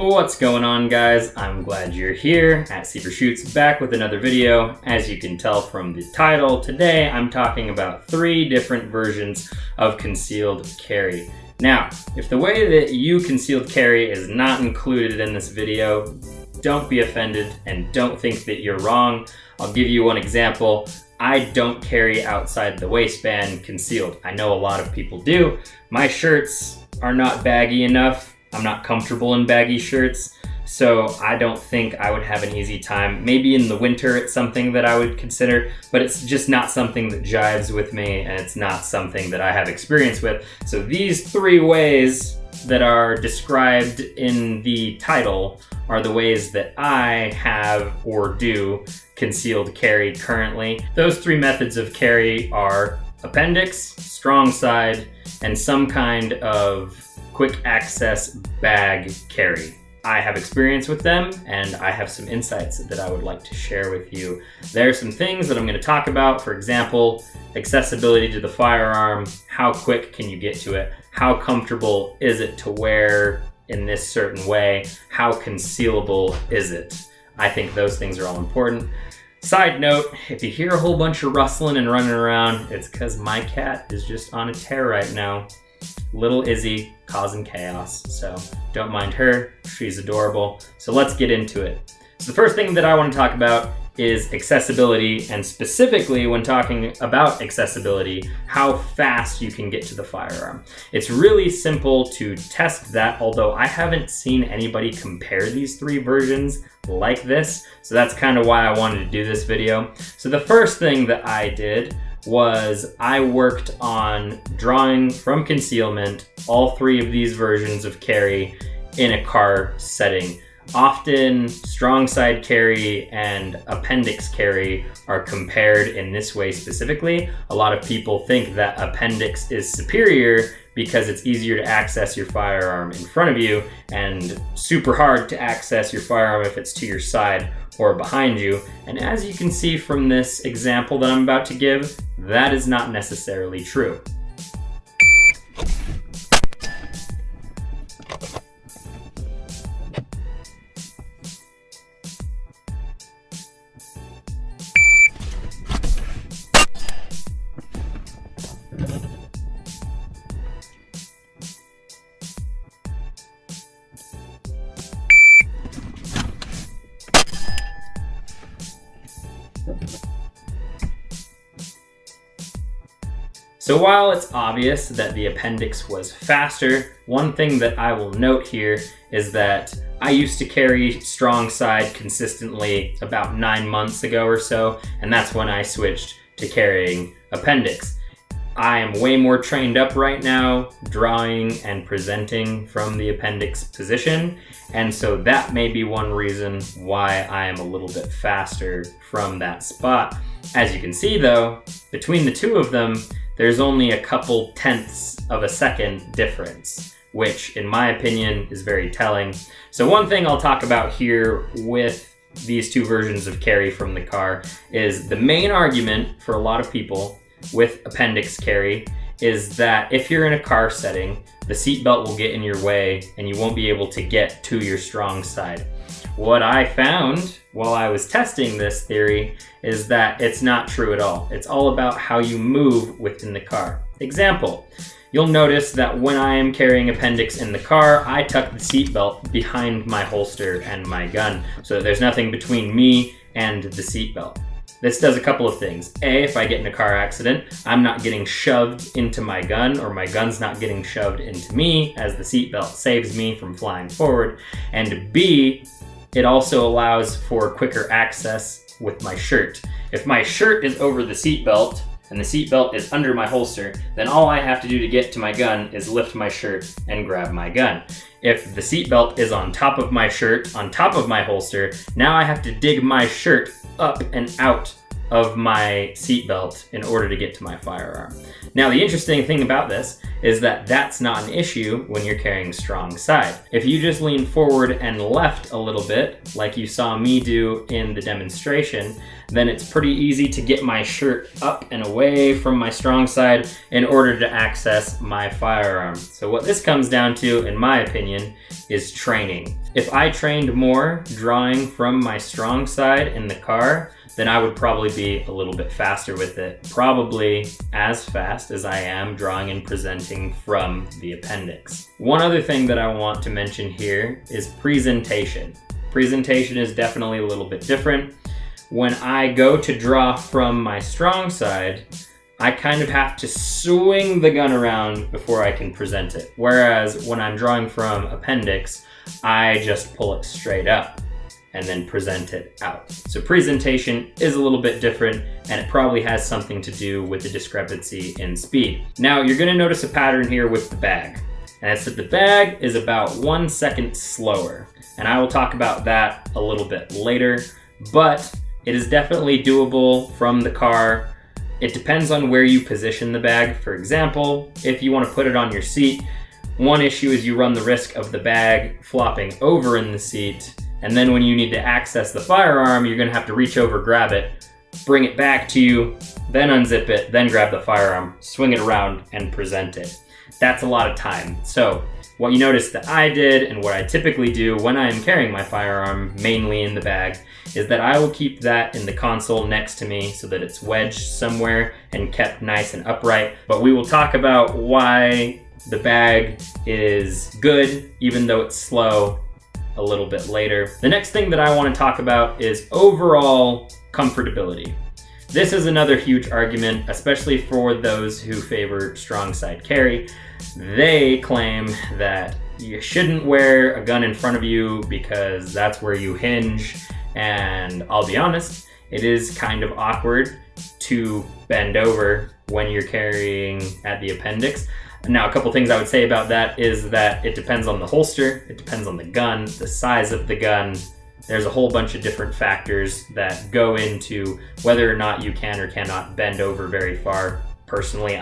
What's going on, guys? I'm glad you're here at Seaver Shoots, back with another video. As you can tell from the title, today I'm talking about 3 different versions of concealed carry. Now, if the way that you concealed carry is not included in this video, don't be offended and don't think that you're wrong. I'll give you one example. I don't carry outside the waistband concealed. I know a lot of people do. My shirts are not baggy enough. I'm not comfortable in baggy shirts, so I don't think I would have an easy time. Maybe in the winter it's something that I would consider, but it's just not something that jives with me, and it's not something that I have experience with. So these 3 ways that are described in the title are the ways that I have or do concealed carry currently. Those 3 methods of carry are appendix, strong side, and some kind of quick access bag carry. I have experience with them and I have some insights that I would like to share with you. There are some things that I'm going to talk about. For example, accessibility to the firearm. How quick can you get to it? How comfortable is it to wear in this certain way? How concealable is it? I think those things are all important. Side note, if you hear a whole bunch of rustling and running around, it's because my cat is just on a tear right now. Little Izzy causing chaos, so don't mind her, she's adorable. So let's get into it. So the first thing that I want to talk about is accessibility, and specifically when talking about accessibility, how fast you can get to the firearm. It's really simple to test that, although I haven't seen anybody compare these 3 versions like this, so that's kind of why I wanted to do this video. So the first thing that I did was I worked on drawing from concealment all 3 of these versions of carry in a car setting. Often strong side carry and appendix carry are compared in this way specifically. A lot of people think that appendix is superior because it's easier to access your firearm in front of you and super hard to access your firearm if it's to your side or behind you. And as you can see from this example that I'm about to give, that is not necessarily true. So while it's obvious that the appendix was faster, one thing that I will note here is that I used to carry strong side consistently about 9 months ago or so, and that's when I switched to carrying appendix. I am way more trained up right now, drawing and presenting from the appendix position, and so that may be one reason why I am a little bit faster from that spot. As you can see though, between the 2 of them, there's only a couple tenths of a second difference, which in my opinion is very telling. So one thing I'll talk about here with these 2 versions of carry from the car is the main argument for a lot of people with appendix carry is that if you're in a car setting, the seatbelt will get in your way and you won't be able to get to your strong side. What I found while I was testing this theory is that it's not true at all. It's all about how you move within the car. Example, you'll notice that when I am carrying appendix in the car, I tuck the seatbelt behind my holster and my gun so that there's nothing between me and the seatbelt. This does a couple of things. A, if I get in a car accident, I'm not getting shoved into my gun, or my gun's not getting shoved into me, as the seatbelt saves me from flying forward. And B, it also allows for quicker access with my shirt. If my shirt is over the seatbelt and the seatbelt is under my holster, then all I have to do to get to my gun is lift my shirt and grab my gun. If the seatbelt is on top of my shirt, on top of my holster, now I have to dig my shirt up and out of my seatbelt in order to get to my firearm. Now, the interesting thing about this is that that's not an issue when you're carrying strong side. If you just lean forward and left a little bit, like you saw me do in the demonstration, then it's pretty easy to get my shirt up and away from my strong side in order to access my firearm. So what this comes down to, in my opinion, is training. If I trained more drawing from my strong side in the car, then I would probably be a little bit faster with it. Probably as fast as I am drawing and presenting from the appendix. One other thing that I want to mention here is presentation. Presentation is definitely a little bit different. When I go to draw from my strong side, I kind of have to swing the gun around before I can present it. Whereas when I'm drawing from appendix, I just pull it straight up and then present it out. So presentation is a little bit different, and it probably has something to do with the discrepancy in speed. Now, you're gonna notice a pattern here with the bag, and it's that the bag is about 1 second slower. And I will talk about that a little bit later, but it is definitely doable from the car. It depends on where you position the bag. For example, if you want to put it on your seat, one issue is you run the risk of the bag flopping over in the seat, and then when you need to access the firearm, you're going to have to reach over, grab it, bring it back to you, then unzip it, then grab the firearm, swing it around, and present it. That's a lot of time. So what you notice that I did, and what I typically do when I am carrying my firearm, mainly in the bag, is that I will keep that in the console next to me so that it's wedged somewhere and kept nice and upright. But we will talk about why the bag is good, even though it's slow, a little bit later. The next thing that I want to talk about is overall comfortability. This is another huge argument, especially for those who favor strong side carry. They claim that you shouldn't wear a gun in front of you because that's where you hinge. And I'll be honest, it is kind of awkward to bend over when you're carrying at the appendix. Now, a couple things I would say about that is that it depends on the holster, it depends on the gun, the size of the gun. There's a whole bunch of different factors that go into whether or not you can or cannot bend over very far. Personally,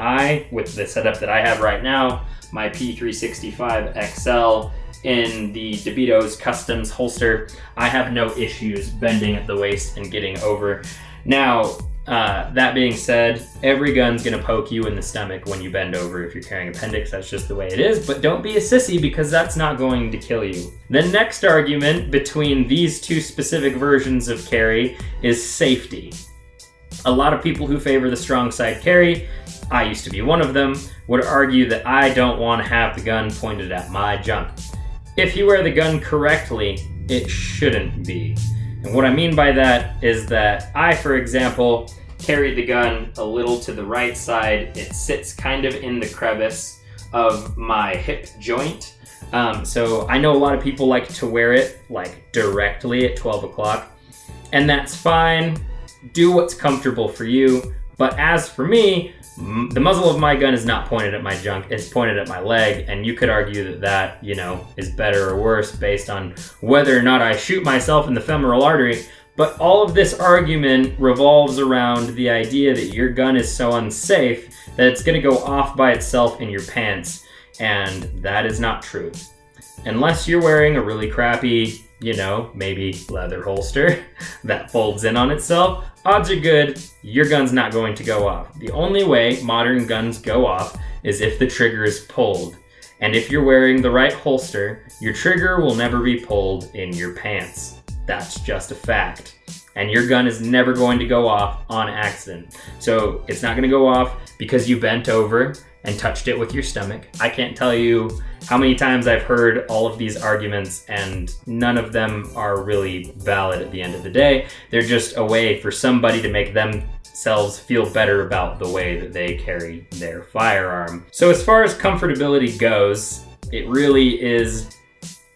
with the setup that I have right now, my P365 XL in the DeVito's Customs holster, I have no issues bending at the waist and getting over. Now, that being said, every gun's gonna poke you in the stomach when you bend over if you're carrying appendix. That's just the way it is, but don't be a sissy because that's not going to kill you. The next argument between these two specific versions of carry is safety. A lot of people who favor the strong side carry, I used to be one of them, would argue that I don't want to have the gun pointed at my junk. If you wear the gun correctly, it shouldn't be. And what I mean by that is that I, for example, carry the gun a little to the right side. It sits kind of in the crevice of my hip joint. So I know a lot of people like to wear it like directly at 12 o'clock, and that's fine. Do what's comfortable for you. But as for me, the muzzle of my gun is not pointed at my junk, it's pointed at my leg, and you could argue that is better or worse based on whether or not I shoot myself in the femoral artery. But all of this argument revolves around the idea that your gun is so unsafe that it's gonna go off by itself in your pants, and that is not true. Unless you're wearing a really crappy, maybe leather holster that folds in on itself, odds are good your gun's not going to go off. The only way modern guns go off is if the trigger is pulled. And if you're wearing the right holster, your trigger will never be pulled in your pants. That's just a fact. And your gun is never going to go off on accident. So it's not gonna go off because you bent over and touched it with your stomach. I can't tell you how many times I've heard all of these arguments, and none of them are really valid at the end of the day. They're just a way for somebody to make themselves feel better about the way that they carry their firearm. So as far as comfortability goes, it really is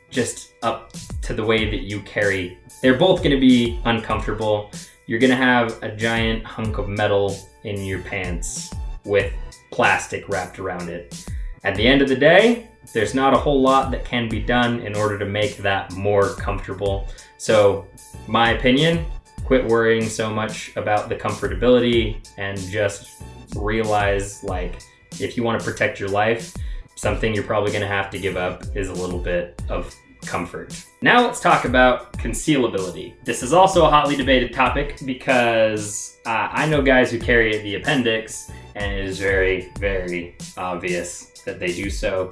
just up to the way that you carry. They're both gonna be uncomfortable. You're gonna have a giant hunk of metal in your pants with plastic wrapped around it. At the end of the day, there's not a whole lot that can be done in order to make that more comfortable. So, my opinion, quit worrying so much about the comfortability and just realize, like, if you want to protect your life, something you're probably going to have to give up is a little bit of comfort. Now let's talk about concealability. This is also a hotly debated topic because I know guys who carry the appendix, and it is very, very obvious that they do so,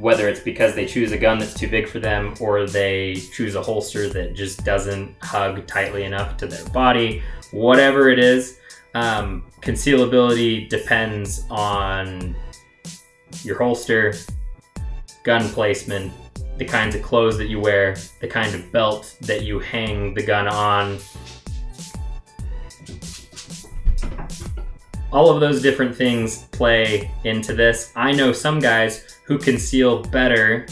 whether it's because they choose a gun that's too big for them or they choose a holster that just doesn't hug tightly enough to their body. Whatever it is, concealability depends on your holster, gun placement, the kinds of clothes that you wear, the kind of belt that you hang the gun on. All of those different things play into this. I know some guys who conceal better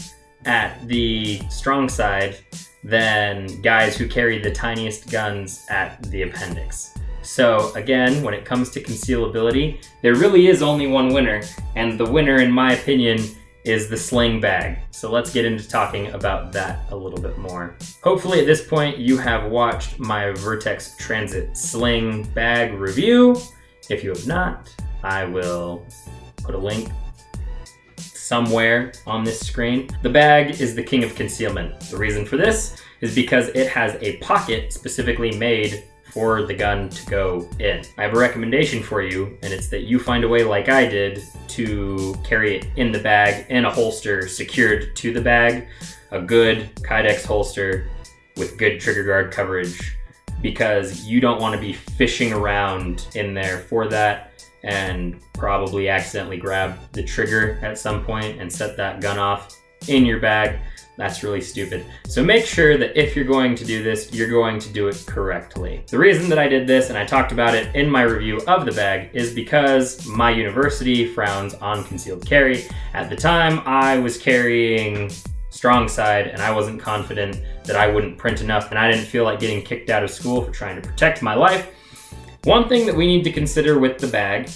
at the strong side than guys who carry the tiniest guns at the appendix. So again, when it comes to concealability, there really is only one winner, and the winner, in my opinion, is the sling bag. So let's get into talking about that a little bit more. Hopefully at this point you have watched my Vertex Transit Sling bag review. If you have not, I will put a link somewhere on this screen. The bag is the king of concealment. The reason for this is because it has a pocket specifically made for the gun to go in. I have a recommendation for you, and it's that you find a way, like I did, to carry it in the bag in a holster secured to the bag, a good Kydex holster with good trigger guard coverage, because you don't want to be fishing around in there for that and probably accidentally grab the trigger at some point and set that gun off in your bag. That's really stupid. So make sure that if you're going to do this, you're going to do it correctly. The reason that I did this, and I talked about it in my review of the bag, is because my university frowns on concealed carry. At the time, I was carrying strong side, and I wasn't confident that I wouldn't print enough, and I didn't feel like getting kicked out of school for trying to protect my life. One thing that we need to consider with the bag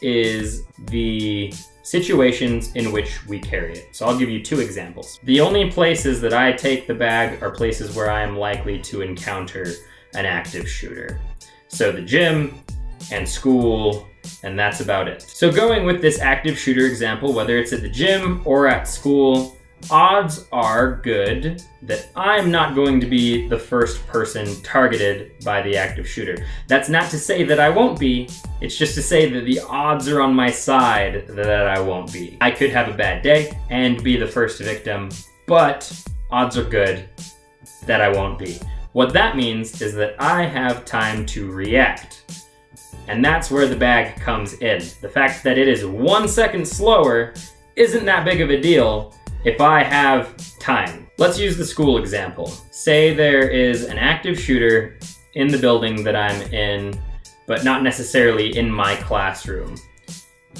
is the situations in which we carry it. So I'll give you two examples. The only places that I take the bag are places where I am likely to encounter an active shooter. So the gym and school, and that's about it. So going with this active shooter example, whether it's at the gym or at school, odds are good that I'm not going to be the first person targeted by the active shooter. That's not to say that I won't be, it's just to say that the odds are on my side that I won't be. I could have a bad day and be the first victim, but odds are good that I won't be. What that means is that I have time to react. And that's where the bag comes in. The fact that it is 1 second slower isn't that big of a deal if I have time. Let's use the school example. Say there is an active shooter in the building that I'm in, but not necessarily in my classroom.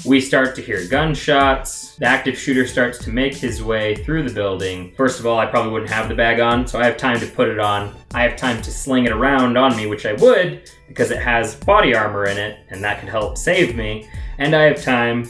We start to hear gunshots. The active shooter starts to make his way through the building. First of all, I probably wouldn't have the bag on, so I have time to put it on. I have time to sling it around on me, which I would, because it has body armor in it, and that could help save me. And I have time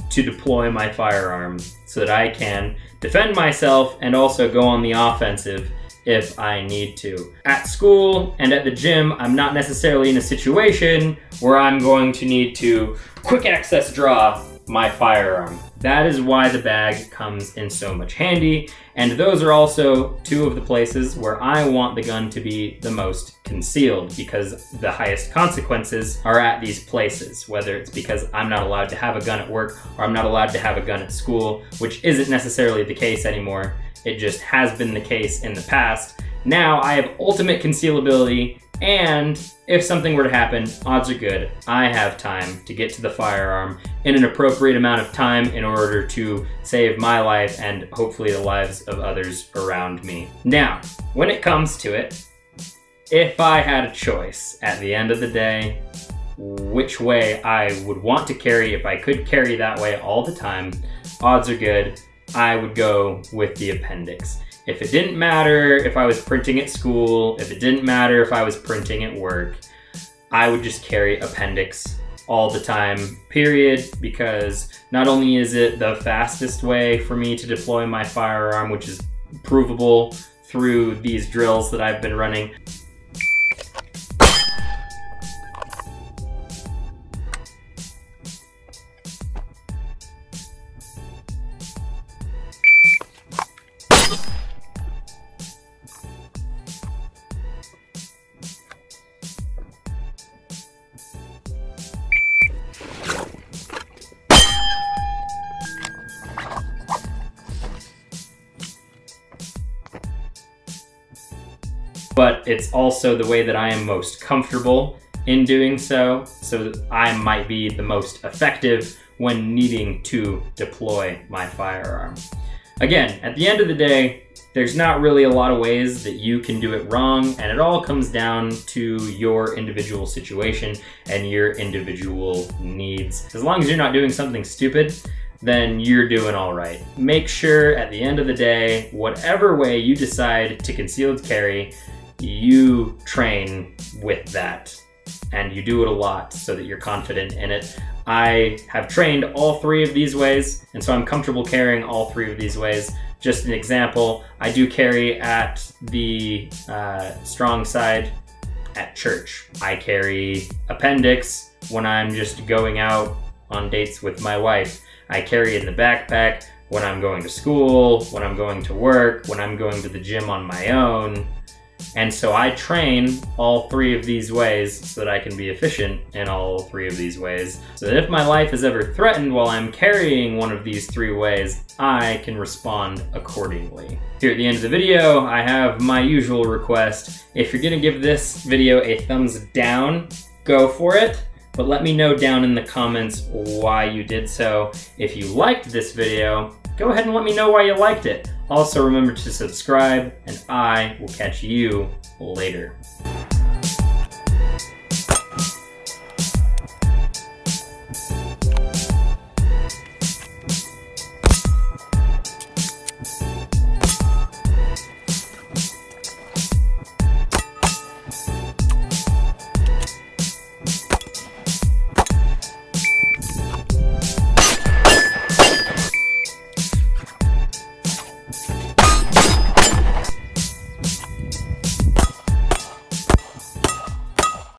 to deploy my firearm so that I can defend myself and also go on the offensive if I need to. At school and at the gym, I'm not necessarily in a situation where I'm going to need to quick access draw my firearm. That is why the bag comes in so much handy, and those are also two of the places where I want the gun to be the most concealed, because the highest consequences are at these places, whether it's because I'm not allowed to have a gun at work or I'm not allowed to have a gun at school, which isn't necessarily the case anymore. It just has been the case in the past. Now I have ultimate concealability, and if something were to happen, odds are good I have time to get to the firearm in an appropriate amount of time in order to save my life and hopefully the lives of others around me. Now, when it comes to it, if I had a choice at the end of the day, which way I would want to carry, if I could carry that way all the time, odds are good I would go with the appendix. If it didn't matter if I was printing at school, if it didn't matter if I was printing at work, I would just carry appendix all the time, period, because not only is it the fastest way for me to deploy my firearm, which is provable through these drills that I've been running, but it's also the way that I am most comfortable in doing so that I might be the most effective when needing to deploy my firearm. Again, at the end of the day, there's not really a lot of ways that you can do it wrong, and it all comes down to your individual situation and your individual needs. As long as you're not doing something stupid, then you're doing all right. Make sure at the end of the day, whatever way you decide to concealed carry, you train with that. And you do it a lot so that you're confident in it. I have trained all three of these ways, and so I'm comfortable carrying all three of these ways. Just an example, I do carry at the strong side at church. I carry Appendix when I'm just going out on dates with my wife. I carry it in the backpack when I'm going to school, when I'm going to work, when I'm going to the gym on my own. And so I train all three of these ways so that I can be efficient in all three of these ways. So that if my life is ever threatened while I'm carrying one of these three ways, I can respond accordingly. Here at the end of the video, I have my usual request. If you're gonna give this video a thumbs down, go for it. But let me know down in the comments why you did so. If you liked this video, go ahead and let me know why you liked it. Also remember to subscribe, and I will catch you later.